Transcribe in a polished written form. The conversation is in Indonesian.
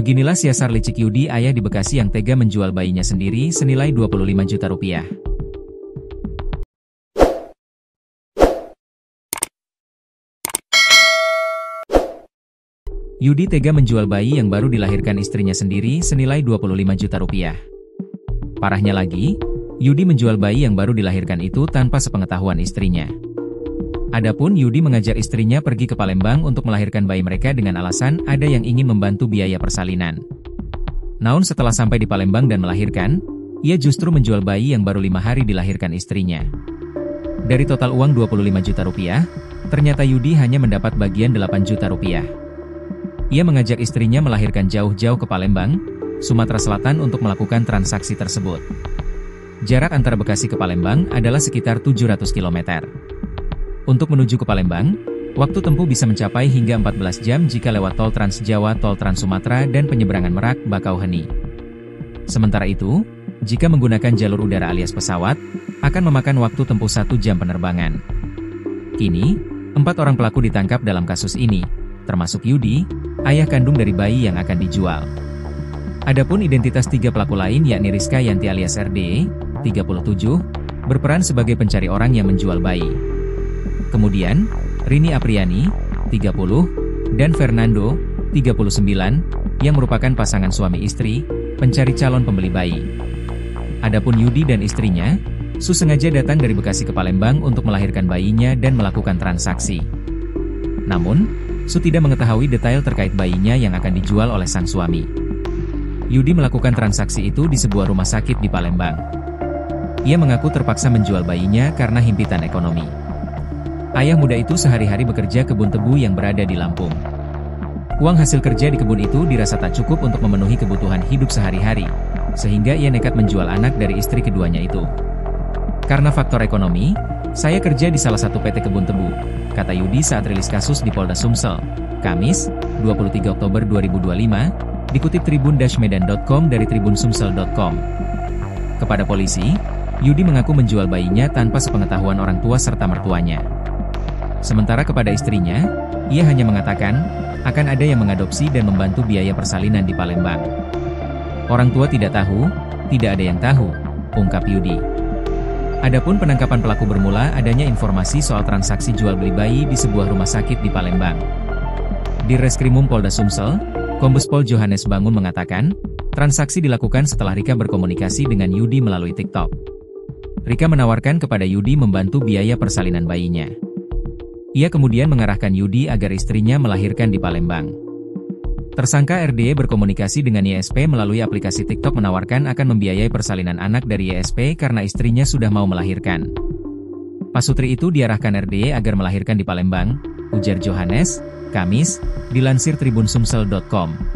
Beginilah siasar licik Yudi, ayah di Bekasi yang tega menjual bayinya sendiri senilai 25 juta rupiah. Yudi tega menjual bayi yang baru dilahirkan istrinya sendiri senilai 25 juta rupiah. Parahnya lagi, Yudi menjual bayi yang baru dilahirkan itu tanpa sepengetahuan istrinya. Adapun Yudi mengajak istrinya pergi ke Palembang untuk melahirkan bayi mereka dengan alasan ada yang ingin membantu biaya persalinan. Namun setelah sampai di Palembang dan melahirkan, ia justru menjual bayi yang baru 5 hari dilahirkan istrinya. Dari total uang 25 juta rupiah, ternyata Yudi hanya mendapat bagian 8 juta rupiah. Ia mengajak istrinya melahirkan jauh-jauh ke Palembang, Sumatera Selatan untuk melakukan transaksi tersebut. Jarak antara Bekasi ke Palembang adalah sekitar 700 km. Untuk menuju ke Palembang, waktu tempuh bisa mencapai hingga 14 jam jika lewat tol Trans Jawa, tol Trans Sumatera, dan penyeberangan Merak, Bakauheni. Sementara itu, jika menggunakan jalur udara alias pesawat, akan memakan waktu tempuh 1 jam penerbangan. Kini, 4 orang pelaku ditangkap dalam kasus ini, termasuk Yudi, ayah kandung dari bayi yang akan dijual. Adapun identitas 3 pelaku lain yakni Rizka Yanti alias RDE, 37, berperan sebagai pencari orang yang menjual bayi. Kemudian, Rini Apriani, 30, dan Fernando, 39, yang merupakan pasangan suami istri, pencari calon pembeli bayi. Adapun Yudi dan istrinya, sengaja datang dari Bekasi ke Palembang untuk melahirkan bayinya dan melakukan transaksi. Namun, tidak mengetahui detail terkait bayinya yang akan dijual oleh sang suami. Yudi melakukan transaksi itu di sebuah rumah sakit di Palembang. Ia mengaku terpaksa menjual bayinya karena himpitan ekonomi. Ayah muda itu sehari-hari bekerja kebun tebu yang berada di Lampung. Uang hasil kerja di kebun itu dirasa tak cukup untuk memenuhi kebutuhan hidup sehari-hari, sehingga ia nekat menjual anak dari istri keduanya itu. Karena faktor ekonomi, saya kerja di salah satu PT kebun tebu, kata Yudi saat rilis kasus di Polda Sumsel, Kamis, 23 Oktober 2025, dikutip tribun-medan.com dari tribunsumsel.com. Kepada polisi, Yudi mengaku menjual bayinya tanpa sepengetahuan orang tua serta mertuanya. Sementara kepada istrinya, ia hanya mengatakan, akan ada yang mengadopsi dan membantu biaya persalinan di Palembang. Orang tua tidak tahu, tidak ada yang tahu, ungkap Yudi. Adapun penangkapan pelaku bermula adanya informasi soal transaksi jual beli bayi di sebuah rumah sakit di Palembang. Di Reskrimum Polda Sumsel, Kombes Pol Johannes Bangun mengatakan, transaksi dilakukan setelah Rika berkomunikasi dengan Yudi melalui TikTok. Rika menawarkan kepada Yudi membantu biaya persalinan bayinya. Ia kemudian mengarahkan Yudi agar istrinya melahirkan di Palembang. Tersangka RDE berkomunikasi dengan YSP melalui aplikasi TikTok menawarkan akan membiayai persalinan anak dari YSP karena istrinya sudah mau melahirkan. Pasutri itu diarahkan RDE agar melahirkan di Palembang, ujar Johannes, Kamis, dilansir tribunsumsel.com.